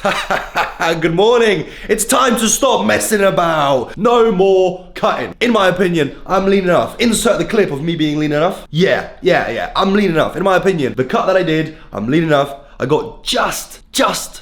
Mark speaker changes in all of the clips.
Speaker 1: Good morning. It's time to stop messing about. No more cutting. In my opinion, I'm lean enough. Insert the clip of me being lean enough. Yeah. I'm lean enough. In my opinion, the cut that I did, I'm lean enough. I got just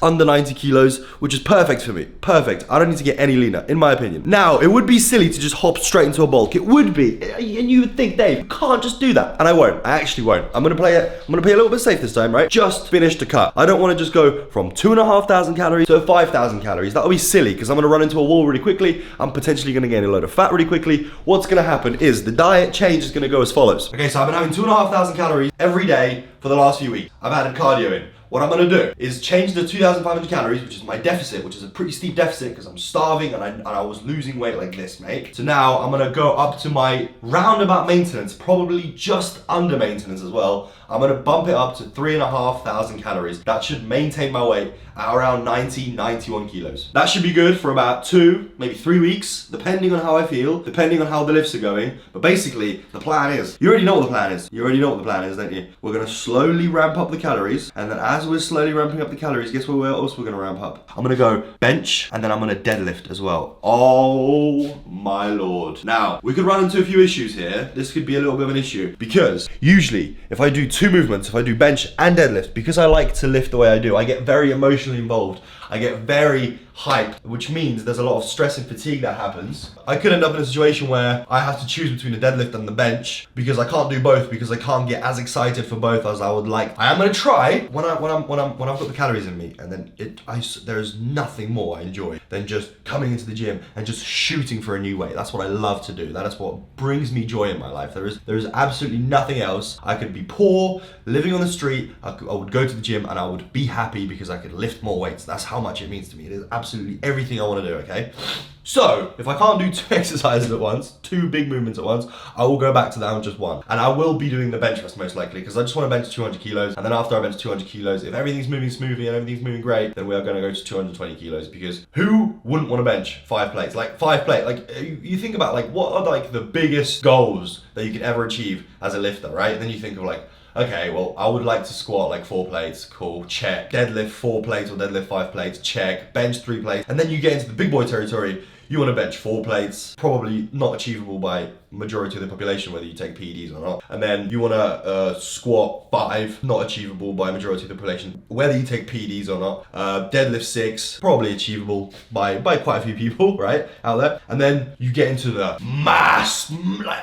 Speaker 1: under 90 kilos, which is perfect for me. Perfect. I don't need to get any leaner, in my opinion. Now, it would be silly to just hop straight into a bulk. It would be. And you would think, Dave, you can't just do that. And I won't. I actually won't. I'm gonna play a little bit safe this time, right? Just finish the cut. I don't want to just go from 2,500 calories to 5,000 calories. That would be silly, because I'm gonna run into a wall really quickly. I'm potentially gonna gain a load of fat really quickly. What's gonna happen is the diet change is gonna go as follows. Okay, so I've been having 2,500 calories every day for the last few weeks. I've added cardio in. What I'm gonna do is change the 2,500 calories, which is my deficit, which is a pretty steep deficit because I'm starving and I was losing weight like this, mate. So now I'm gonna go up to my roundabout maintenance, probably just under maintenance as well. I'm gonna bump it up to 3,500 calories. That should maintain my weight at around 91 kilos. That should be good for about 2, maybe 3 weeks, depending on how I feel, depending on how the lifts are going. But basically, the plan is, you already know what the plan is. You already know what the plan is, don't you? We're gonna slowly ramp up the calories, and then as we're slowly ramping up the calories, guess what else we're gonna ramp up? I'm gonna go bench, and then I'm gonna deadlift as well. Oh my lord. Now, we could run into a few issues here. This could be a little bit of an issue, because usually, if I do 2 movements, if I do bench and deadlift, because I like to lift the way I do, I get very emotionally involved. I get very hyped, which means there's a lot of stress and fatigue that happens. I could end up in a situation where I have to choose between the deadlift and the bench because I can't do both, because I can't get as excited for both as I would like. I am gonna try when I've got the calories in me, and then there is nothing more I enjoy than just coming into the gym and just shooting for a new weight. That's what I love to do. That is what brings me joy in my life. There is absolutely nothing else. I could be poor, living on the street. I would go to the gym and I would be happy because I could lift more weights. That's how much it means to me. It is absolutely everything I want to do, okay? So, if I can't do 2 exercises at once, 2 big movements at once, I will go back to that on just 1. And I will be doing the bench press most likely, because I just want to bench 200 kilos. And then after I bench 200 kilos, if everything's moving smoothly and everything's moving great, then we are going to go to 220 kilos, because who wouldn't want to bench 5 plates? Like 5 plates, like you think about like what are like the biggest goals that you could ever achieve as a lifter, right? And then you think of like, okay, well, I would like to squat like 4 plates, cool, check. Deadlift 4 plates or deadlift 5 plates, check. Bench 3 plates. And then you get into the big boy territory, you want to bench 4 plates, probably not achievable by majority of the population, whether you take PEDs or not. And then you want to squat 5, not achievable by majority of the population, whether you take PEDs or not. Deadlift 6, probably achievable by quite a few people, right, out there. And then you get into the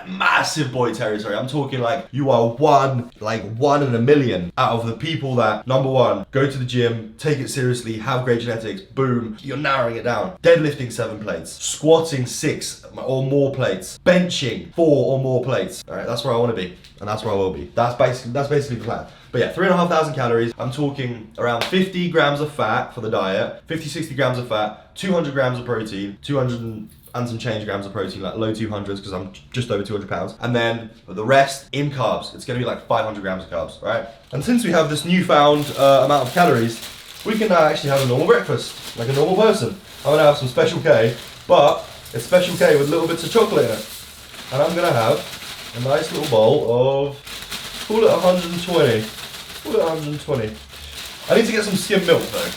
Speaker 1: massive boy territory. I'm talking like you are one in a million out of the people that, number 1, go to the gym, take it seriously, have great genetics, boom, you're narrowing it down. Deadlifting 7 plates, squatting 6 or more plates, benching 4 or more plates. All right, that's where I want to be, and that's where I will be. That's basically the plan. But yeah, 3,500 calories. I'm talking around 50 grams of fat for the diet, 50-60 grams of fat, 200 grams of protein, 200 and some change grams of protein, like low 200s, because I'm just over 200 pounds. And then for the rest in carbs, it's going to be like 500 grams of carbs, right? And since we have this newfound amount of calories, we can now actually have a normal breakfast, like a normal person. I'm going to have some Special K, but it's Special K with little bits of chocolate in it. And I'm gonna have a nice little bowl of, call it 120. Call it 120. I need to get some skim milk though.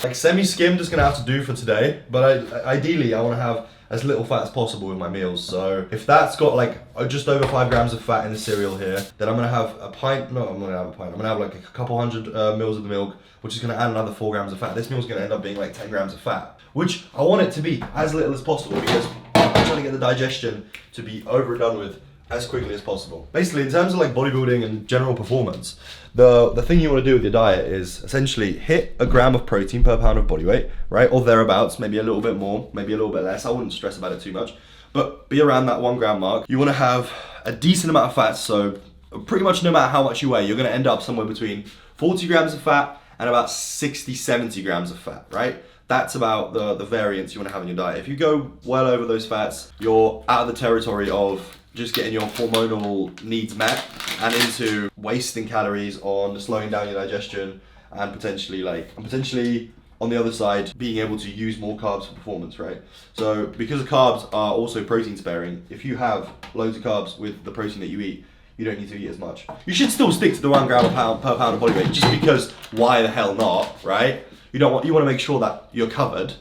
Speaker 1: Like semi-skimmed is gonna have to do for today, but ideally I wanna have as little fat as possible with my meals. So if that's got like just over 5 grams of fat in the cereal here, then I'm gonna have a pint, no, I'm gonna have a pint. I'm gonna have like a couple hundred mils of the milk, which is gonna add another 4 grams of fat. This meal's gonna end up being like 10 grams of fat, which I want it to be as little as possible because I'm trying to get the digestion to be over and done with as quickly as possible. Basically, in terms of like bodybuilding and general performance, the thing you want to do with your diet is essentially hit a gram of protein per pound of body weight, right? Or thereabouts, maybe a little bit more, maybe a little bit less. I wouldn't stress about it too much, but be around that 1 gram mark. You want to have a decent amount of fat, so pretty much no matter how much you weigh, you're going to end up somewhere between 40 grams of fat and about 60-70 grams of fat, right? That's about the variance you want to have in your diet. If you go well over those fats, you're out of the territory of just getting your hormonal needs met and into wasting calories on slowing down your digestion and potentially on the other side being able to use more carbs for performance, right? So because carbs are also protein sparing, if you have loads of carbs with the protein that you eat, you don't need to eat as much. You should still stick to the 1 gram per pound of body weight, just because why the hell not, right? you want to make sure that you're covered,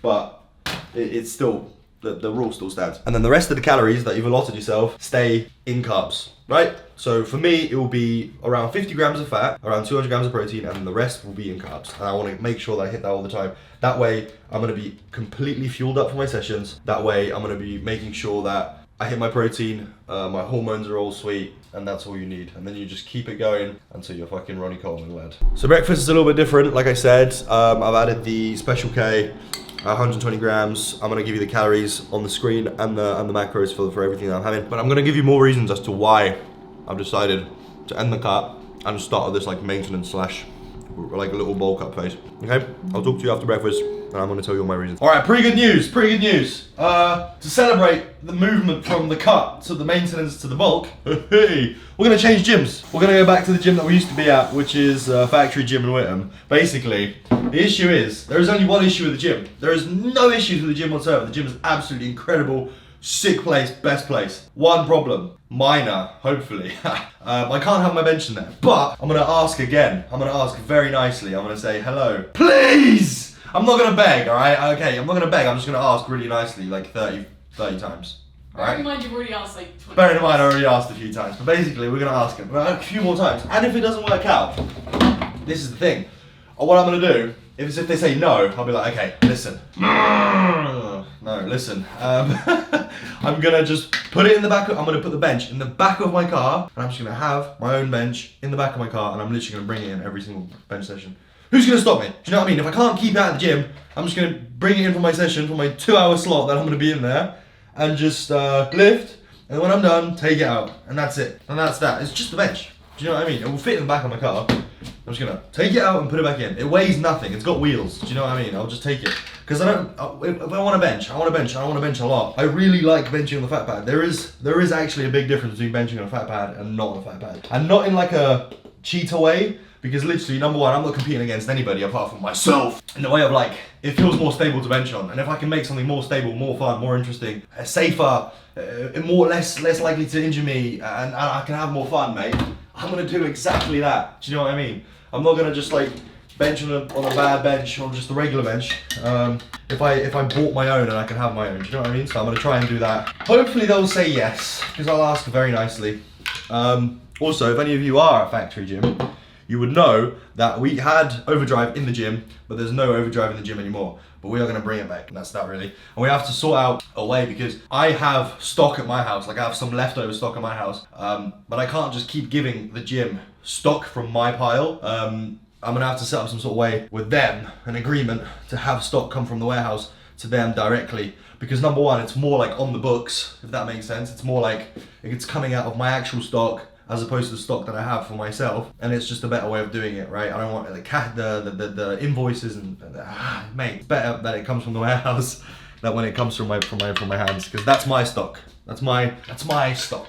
Speaker 1: but it's still, the rule still stands. And then the rest of the calories that you've allotted yourself stay in carbs, right? So for me, it will be around 50 grams of fat, around 200 grams of protein, and the rest will be in carbs. And I want to make sure that I hit that all the time. That way, I'm going to be completely fueled up for my sessions. That way, I'm going to be making sure that I hit my protein, my hormones are all sweet, and that's all you need. And then you just keep it going until you're fucking Ronnie Coleman, lad. So breakfast is a little bit different. Like I said, I've added the Special K, 120 grams. I'm gonna give you the calories on the screen and the macros for everything that I'm having. But I'm gonna give you more reasons as to why I've decided to end the cut and start this like maintenance slash like a little bulk up phase. Okay, I'll talk to you after breakfast and I'm gonna tell you all my reasons. All right, pretty good news. To celebrate the movement from the cut to the maintenance to the bulk, hey, we're gonna change gyms. We're gonna go back to the gym that we used to be at, which is Factory Gym in Whittam. Basically, the issue is, there is only one issue with the gym. There is no issues with the gym whatsoever. The gym is absolutely incredible. Sick place, best place. One problem, minor, hopefully. I can't have my bench in there, but I'm gonna ask again. I'm gonna ask very nicely. I'm gonna say, hello, please. I'm not gonna beg, all right? Okay, I'm not gonna beg. I'm just gonna ask really nicely, like 30 times. All right?
Speaker 2: Bearing in mind you've already asked like 20
Speaker 1: Bearing in mind I already asked a few times, but basically we're gonna ask him a few more times. And if it doesn't work out, this is the thing. What I'm gonna do, if they say no, I'll be like, okay, listen. No, listen. I'm gonna just put it in the back. I'm gonna put the bench in the back of my car, and I'm just gonna have my own bench in the back of my car, and I'm literally gonna bring it in every single bench session. Who's gonna stop me? Do you know what I mean? If I can't keep it at the gym, I'm just gonna bring it in for my session, for my 2-hour slot that I'm gonna be in there, and just lift, and when I'm done, take it out, and that's it. And that's that. It's just a bench. Do you know what I mean? It will fit in the back of my car. I'm just gonna take it out and put it back in. It weighs nothing. It's got wheels. Do you know what I mean? I'll just take it. Because if I want to bench, I want to bench a lot. I really like benching on the fat pad. There is actually a big difference between benching on a fat pad and not on a fat pad. And not in like a cheater way, because literally, number one, I'm not competing against anybody apart from myself. In the way of like, it feels more stable to bench on. And if I can make something more stable, more fun, more interesting, safer, less likely to injure me, and I can have more fun, mate, I'm gonna do exactly that. Do you know what I mean? I'm not gonna just like bench on a bad bench or just a regular bench. If I bought my own and I can have my own, do you know what I mean? So I'm gonna try and do that. Hopefully they'll say yes, because I'll ask very nicely. Also, if any of you are at Factory Gym, you would know that we had overdrive in the gym, but there's no overdrive in the gym anymore. But we are gonna bring it back, and that's that really. And we have to sort out a way, because I have stock at my house, like I have some leftover stock at my house, but I can't just keep giving the gym stock from my pile. I'm gonna have to set up some sort of way with them, an agreement to have stock come from the warehouse to them directly. Because number one, it's more like on the books, if that makes sense. It's more like it's coming out of my actual stock as opposed to the stock that I have for myself, and it's just a better way of doing it, right? I don't want the invoices and mate. It's better that it comes from the warehouse than when it comes from my hands, because that's my stock. That's my stock.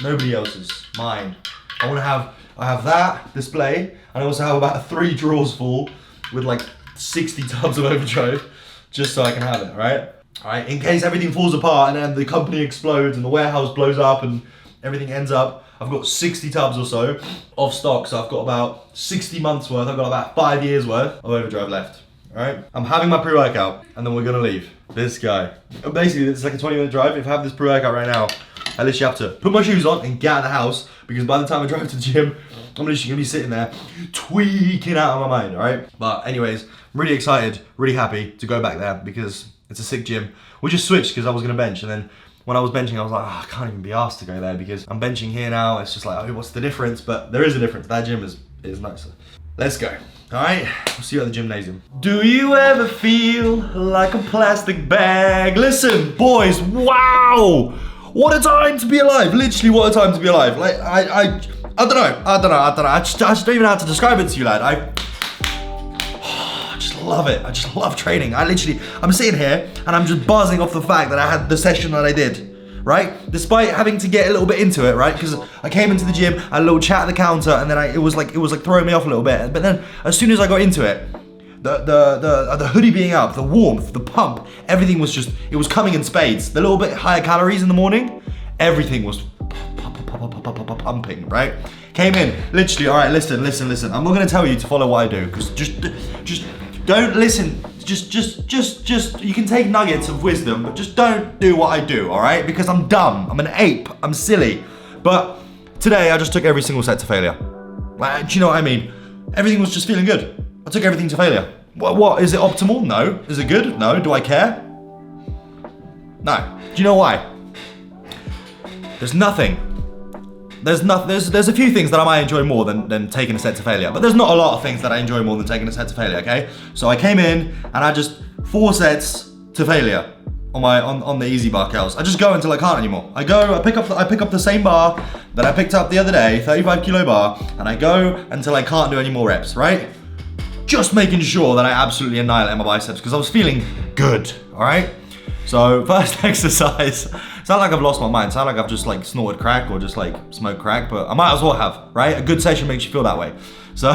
Speaker 1: Nobody else's. Mine. I have that display, and I also have about 3 drawers full with like 60 tubs of overdrive, just so I can have it, right? Alright, in case everything falls apart and then the company explodes and the warehouse blows up and everything ends up, I've got 60 tubs or so of stock, so I've got about 60 months worth, I've got about 5 years worth of overdrive left. Alright, I'm having my pre-workout and then we're gonna leave. This guy. Basically, it's like a 20-minute drive. If I have this pre-workout right now, I literally have to put my shoes on and get out of the house, because by the time I drive to the gym, I'm literally gonna be sitting there tweaking out of my mind, alright? But anyways, I'm really excited, really happy to go back there because it's a sick gym. We just switched because I was gonna bench, and then when I was benching, I was like, I can't even be asked to go there because I'm benching here now. It's just like, oh, what's the difference? But there is a difference. That gym is nicer. Let's go. All right, we'll see you at the gymnasium. Do you ever feel like a plastic bag? Listen, boys, wow! What a time to be alive. Literally, what a time to be alive. Like, I don't know. I just don't even know how to describe it to you, lad. I just love it. I just love training. I'm sitting here and I'm just buzzing off the fact that I had the session that I did, right? Despite having to get a little bit into it, right? Because I came into the gym, I had a little chat at the counter, and then it was like throwing me off a little bit. But then as soon as I got into it, the hoodie being up, the warmth, the pump, everything was just, it was coming in spades. The little bit higher calories in the morning, everything was pumping, right? Came in, literally, all right, listen. I'm not gonna tell you to follow what I do, because just Don't listen. Just, you can take nuggets of wisdom, but just don't do what I do, all right? Because I'm dumb, I'm an ape, I'm silly. But today, I just took every single set to failure. Like, do you know what I mean? Everything was just feeling good. I took everything to failure. What, is it optimal? No. Is it good? No. Do I care? No. Do you know why? There's nothing. There's a few things that I might enjoy more than taking a set to failure, but there's not a lot of things that I enjoy more than taking a set to failure, okay? So I came in and I just 4 sets to failure on the easy bar curls. I just go until I can't anymore. I pick up the same bar that I picked up the other day, 35 kilo bar, and I go until I can't do any more reps, right? Just making sure that I absolutely annihilate my biceps because I was feeling good, all right? So first exercise, it's not like I've lost my mind, it's not like I've just like snorted crack or just like smoked crack, but I might as well have, right? A good session makes you feel that way. So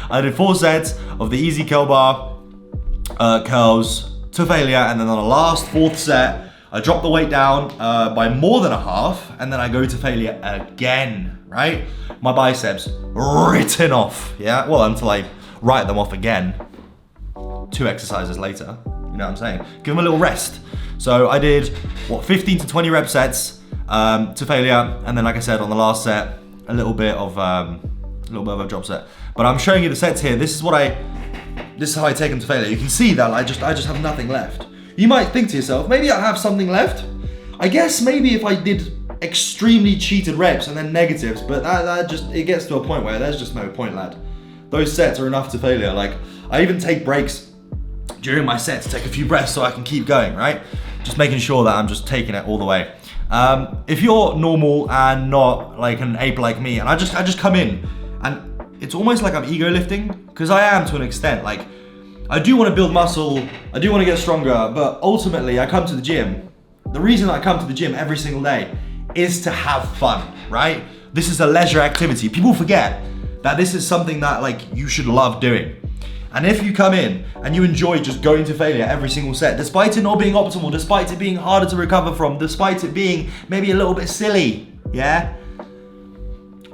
Speaker 1: I did 4 sets of the easy curl bar curls to failure, and then on the last 4th set, I drop the weight down by more than a half, and then I go to failure again, right? My biceps written off, yeah? Well, until I write them off again 2 exercises later, you know what I'm saying? Give them a little rest. So I did, 15 to 20 rep sets to failure, and then like I said, on the last set, a little bit of a drop set. But I'm showing you the sets here. This is how I take them to failure. You can see that I just have nothing left. You might think to yourself, maybe I have something left. I guess maybe if I did extremely cheated reps and then negatives, but it gets to a point where there's just no point, lad. Those sets are enough to failure. Like, I even take breaks during my set to take a few breaths so I can keep going, right? Just making sure that I'm just taking it all the way. If you're normal and not like an ape like me, and I just come in and it's almost like I'm ego lifting, because I am to an extent. Like, I do want to build muscle, I do want to get stronger, but ultimately I come to the gym. The reason I come to the gym every single day is to have fun, right? This is a leisure activity. People forget that this is something that like you should love doing. And if you come in and you enjoy just going to failure every single set, despite it not being optimal, despite it being harder to recover from, despite it being maybe a little bit silly, yeah?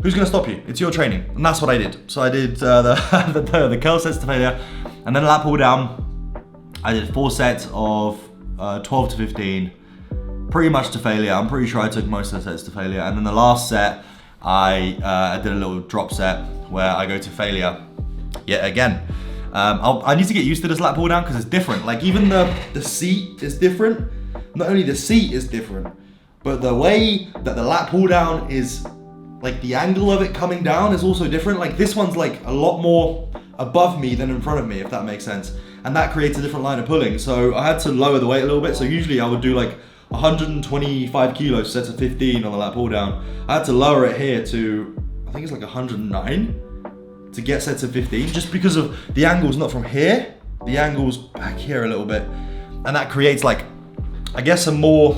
Speaker 1: Who's gonna stop you? It's your training, and that's what I did. So I did the curl sets to failure, and then lat pull down. I did 4 sets of 12 to 15, pretty much to failure. I'm pretty sure I took most of the sets to failure. And then the last set, I did a little drop set where I go to failure yet again. I need to get used to this lat pull down because it's different. Like, even the seat is different. Not only the seat is different, but the way that the lat pull down is, like, the angle of it coming down is also different. Like, this one's like a lot more above me than in front of me, if that makes sense. And that creates a different line of pulling. So I had to lower the weight a little bit. So usually I would do like 125 kilos sets of 15 on the lat pull down. I had to lower it here to, I think it's like 109 to get sets of 15, just because of the angle's not from here, the angle's back here a little bit. And that creates, like, I guess, a more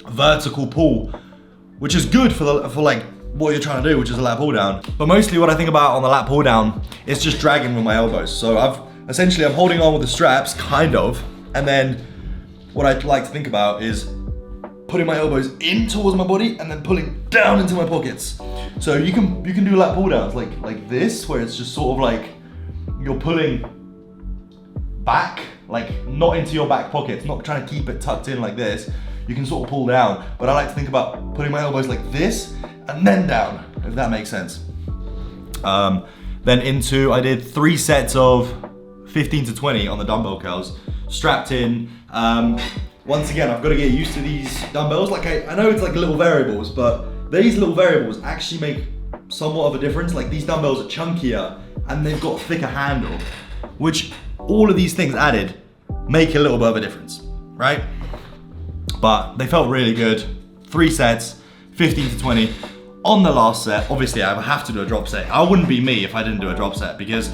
Speaker 1: vertical pull, which is good for like what you're trying to do, which is a lat pull down. But mostly what I think about on the lat pull down is just dragging with my elbows. So I'm holding on with the straps, kind of, and then what I'd like to think about is putting my elbows in towards my body and then pulling down into my pockets. So you can do lat pull downs like this, where it's just sort of like you're pulling back, like not into your back pockets, not trying to keep it tucked in like this. You can sort of pull down, but I like to think about putting my elbows like this and then down, if that makes sense. Then I did 3 sets of 15 to 20 on the dumbbell curls, strapped in. Once again, I've got to get used to these dumbbells. Like, I know it's like little variables, but these little variables actually make somewhat of a difference. Like, these dumbbells are chunkier and they've got a thicker handle, which all of these things added make a little bit of a difference, right? But they felt really good. 3 sets, 15 to 20. On the last set, obviously I have to do a drop set. I wouldn't be me if I didn't do a drop set, because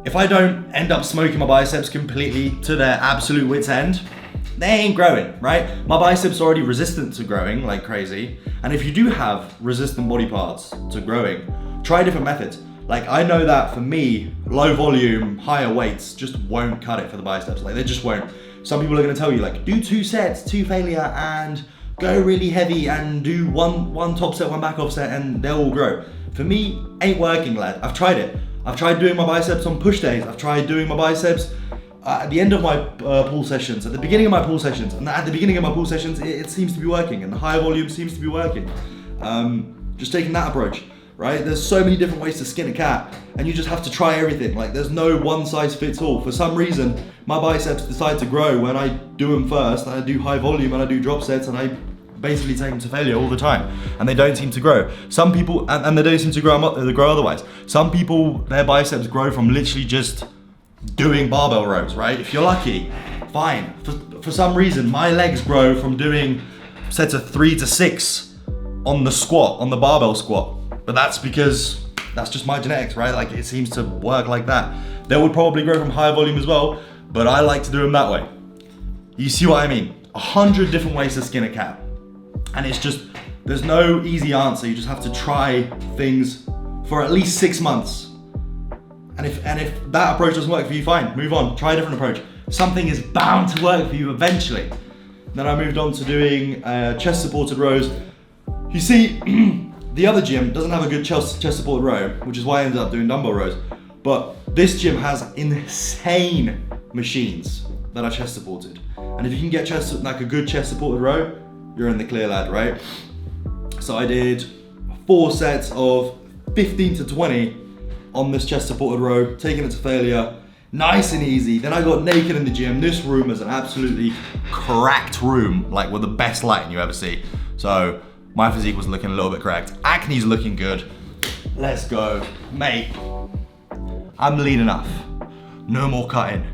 Speaker 1: if I don't end up smoking my biceps completely to their absolute wit's end, they ain't growing, right? My biceps are already resistant to growing like crazy. And if you do have resistant body parts to growing, try different methods. Like, I know that for me, low volume, higher weights just won't cut it for the biceps. Like, they just won't. Some people are gonna tell you, like, do 2 sets, 2 failure, and go really heavy and do one top set, 1 back off set, and they'll all grow. For me, ain't working, lad. I've tried it. I've tried doing my biceps on push days. I've tried doing my biceps at the end of my pull sessions, at the beginning of my pull sessions. And at the beginning of my pull sessions, it seems to be working, and the higher volume seems to be working. Just taking that approach, right? There's so many different ways to skin a cat, and you just have to try everything. Like, there's no one size fits all. For some reason, my biceps decide to grow when I do them first, and I do high volume, and I do drop sets, and I basically take them to failure all the time, and they don't seem to grow. Some people, and they don't seem to grow otherwise. Some people, their biceps grow from literally just doing barbell rows, right? If you're lucky, fine. For some reason, my legs grow from doing sets of 3 to 6 on the squat, on the barbell squat. But that's because that's just my genetics, right? Like, it seems to work like that. They would probably grow from higher volume as well, but I like to do them that way. You see what I mean? 100 different ways to skin a cat. And it's just, there's no easy answer. You just have to try things for at least 6 months. And if that approach doesn't work for you, fine, move on, try a different approach. Something is bound to work for you eventually. Then I moved on to doing chest supported rows. You see, the other gym doesn't have a good chest supported row, which is why I ended up doing dumbbell rows. But this gym has insane machines that are chest supported. And if you can get like a good chest supported row, you're in the clear, lad, right? So I did 4 sets of 15 to 20 on this chest supported row, taking it to failure, nice and easy. Then I got naked in the gym. This room is an absolutely cracked room, like with the best lighting you ever see. So my physique was looking a little bit cracked. Acne's looking good. Let's go, mate. I'm lean enough. No more cutting.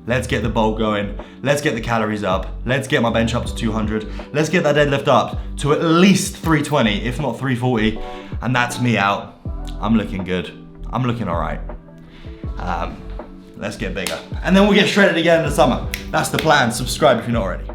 Speaker 1: Let's get the bulk going. Let's get the calories up. Let's get my bench up to 200. Let's get that deadlift up to at least 320, if not 340. And that's me out. I'm looking good. I'm looking all right. Let's get bigger. And then we'll get shredded again in the summer. That's the plan. Subscribe if you're not already.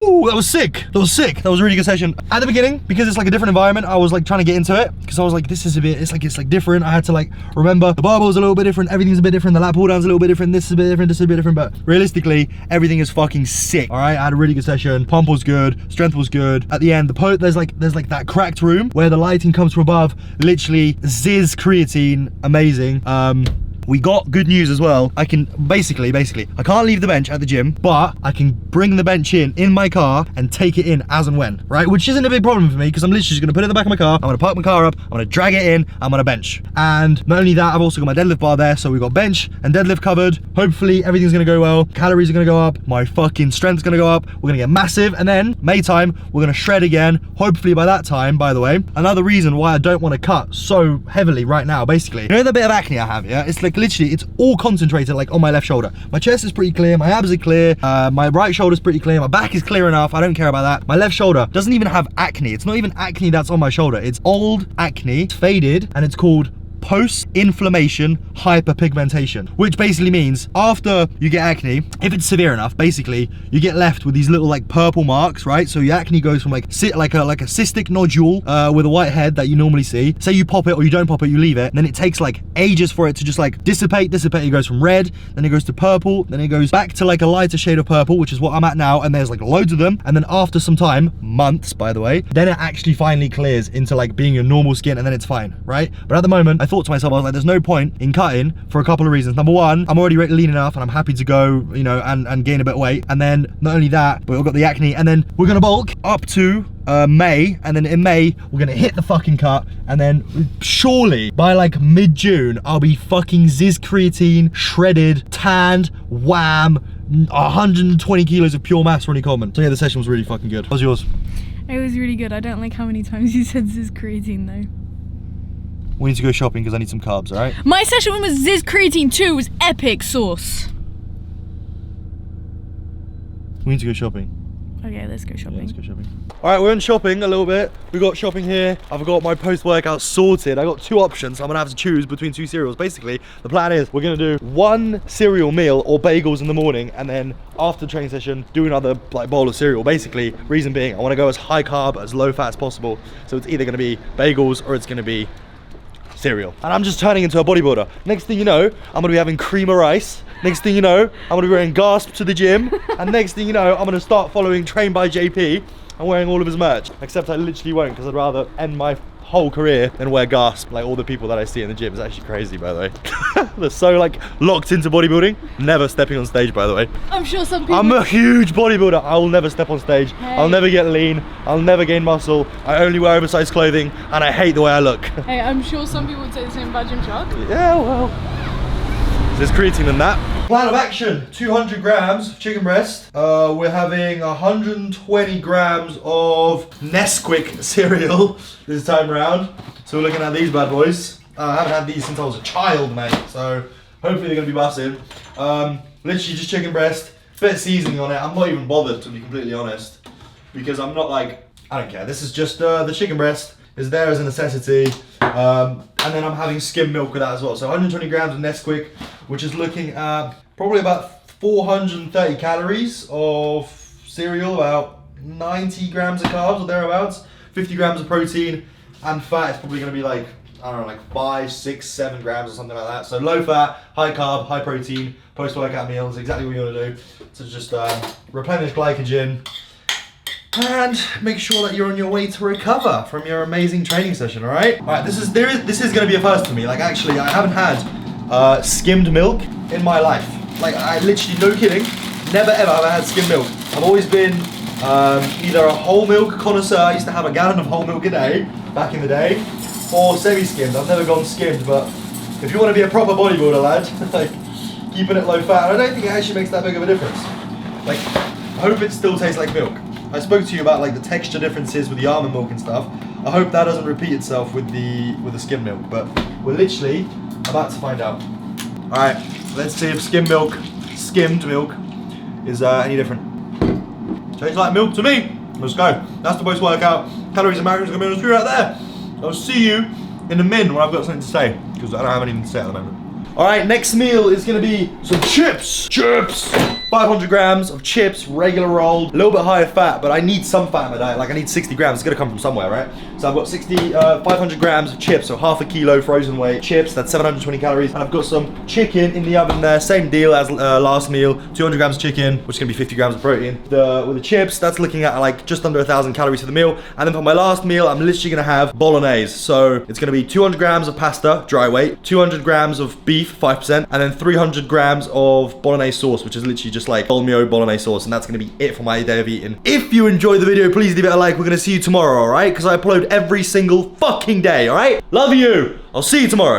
Speaker 1: Ooh, that was sick. That was sick. That was a really good session. At the beginning, because it's like a different environment, I was like trying to get into it because I was like, this is a bit, it's like different. I had to like remember the barbell's a little bit different, everything's a bit different, the lat pull down's a little bit different, this is a bit different, this is a bit different, but realistically, everything is fucking sick. All right, I had a really good session. Pump was good, strength was good. At the end, there's like that cracked room where the lighting comes from above, literally Ziz creatine, amazing. We got good news as well. I can basically, I can't leave the bench at the gym, but I can bring the bench in my car and take it in as and when, right? Which isn't a big problem for me because I'm literally just gonna put it in the back of my car, I'm gonna park my car up, I'm gonna drag it in, I'm gonna bench. And not only that, I've also got my deadlift bar there, so we've got bench and deadlift covered. Hopefully everything's gonna go well, calories are gonna go up, my fucking strength's gonna go up, we're gonna get massive, and then May time, we're gonna shred again. Hopefully by that time, by the way, another reason why I don't wanna cut so heavily right now, basically, you know the bit of acne I have, yeah? It's like literally, it's all concentrated like on my left shoulder. My chest is pretty clear, my abs are clear, my right shoulder's pretty clear, my back is clear enough, I don't care about that. My left shoulder doesn't even have acne. It's not even acne that's on my shoulder. It's old acne, it's faded, and it's called post-inflammation hyperpigmentation, which basically means after you get acne, if it's severe enough, basically you get left with these little like purple marks, right? So your acne goes from like a cystic nodule with a white head that you normally see. Say you pop it or you don't pop it, you leave it, and then it takes like ages for it to just like dissipate. It goes from red, then it goes to purple, then it goes back to like a lighter shade of purple, which is what I'm at now, and there's like loads of them. And then after some time, months by the way, then it actually finally clears into like being your normal skin, and then it's fine, right? But at the moment, I thought to myself, I was like, there's no point in cutting for a couple of reasons. Number one, I'm already lean enough and I'm happy to go, you know, and gain a bit of weight. And then not only that, but we've got the acne, and then we're gonna bulk up to May, and then in May we're gonna hit the fucking cut, and then surely by like mid-June I'll be fucking Ziz creatine, shredded, tanned, wham, 120 kilos of pure mass running common. So yeah, the session was really fucking good. How's yours?
Speaker 2: It was really good. I don't like how many times you said Ziz creatine though.
Speaker 1: We need to go shopping because I need some carbs, all right?
Speaker 2: My session with Ziz creatine 2 was epic sauce.
Speaker 1: We need to go shopping.
Speaker 2: Okay, let's go shopping.
Speaker 1: Yeah, let's go shopping. All right, we're in shopping a little bit. We got shopping here. I've got my post-workout sorted. I got 2 options. So I'm gonna have to choose between 2 cereals. Basically, the plan is we're gonna do 1 cereal meal or bagels in the morning, and then after the training session, do another like bowl of cereal. Basically, reason being, I wanna go as high carb, as low fat as possible. So it's either gonna be bagels or it's gonna be cereal. And I'm just turning into a bodybuilder. Next thing you know, I'm gonna be having cream of rice. Next thing you know, I'm gonna be wearing Gasp to the gym. And next thing you know, I'm gonna start following Train by JP and wearing all of his merch. Except I literally won't, because I'd rather end my whole career and wear gasp like all the people that I see in the gym. It's actually crazy, by the way. They're so like locked into bodybuilding, never stepping on stage, by the way.
Speaker 2: I'm sure some people...
Speaker 1: I'm a huge bodybuilder. I will never step on stage.
Speaker 2: Hey.
Speaker 1: I'll never get lean. I'll never gain muscle. I only wear oversized clothing and I hate the way I look.
Speaker 2: Hey, I'm sure some people would say the same about Gymshark.
Speaker 1: Yeah, well, there's creatine in that. Plan of action, 200 grams of chicken breast. We're having 120 grams of Nesquik cereal this time around. So we're looking at these bad boys. I haven't had these since I was a child, mate. So hopefully they're gonna be busted. Literally just chicken breast, bit of seasoning on it. I'm not even bothered, to be completely honest, because I'm not like, I don't care. This is just the chicken breast is there as a necessity. And then I'm having skim milk with that as well. So 120 grams of Nesquik, which is looking at probably about 430 calories of cereal, about 90 grams of carbs or thereabouts, 50 grams of protein, and fat is probably gonna be like, I don't know, like 5, 6, 7 grams or something like that. So low fat, high carb, high protein, post-workout meal is exactly what you wanna do. So just replenish glycogen, and make sure that you're on your way to recover from your amazing training session, all right? All right, this is gonna be a first for me. Like actually, I haven't had skimmed milk in my life. Like I literally, no kidding, never ever have I had skimmed milk. I've always been either a whole milk connoisseur. I used to have a gallon of whole milk a day back in the day, or semi-skimmed. I've never gone skimmed, but if you want to be a proper bodybuilder, lad, like keeping it low fat, I don't think it actually makes that big of a difference. Like, I hope it still tastes like milk. I spoke to you about like the texture differences with the almond milk and stuff. I hope that doesn't repeat itself with the skim milk, but we're literally about to find out. All right, let's see if skimmed milk is any different. Tastes like milk to me. Let's go. That's the post-workout. Calories and macros are gonna be on the screen right there. I'll see you in a min when I've got something to say, because I don't have anything to say at the moment. All right, next meal is gonna be some chips. 500 grams of chips, regular rolled, a little bit higher fat, but I need some fat in my diet. Like I need 60 grams, it's gonna come from somewhere, right? So I've got 500 grams of chips, so half a kilo frozen weight chips, that's 720 calories. And I've got some chicken in the oven there, same deal as last meal, 200 grams of chicken, which is gonna be 50 grams of protein. With the chips, that's looking at like just under 1,000 calories for the meal. And then for my last meal, I'm literally gonna have bolognese. So it's gonna be 200 grams of pasta, dry weight, 200 grams of beef, 5%, and then 300 grams of bolognese sauce, which is literally just like Dolmio bolognese sauce, and that's gonna be it for my day of eating. If you enjoyed the video, please leave it a like. We're gonna see you tomorrow, all right? Because I upload every single fucking day, all right? Love you. I'll see you tomorrow.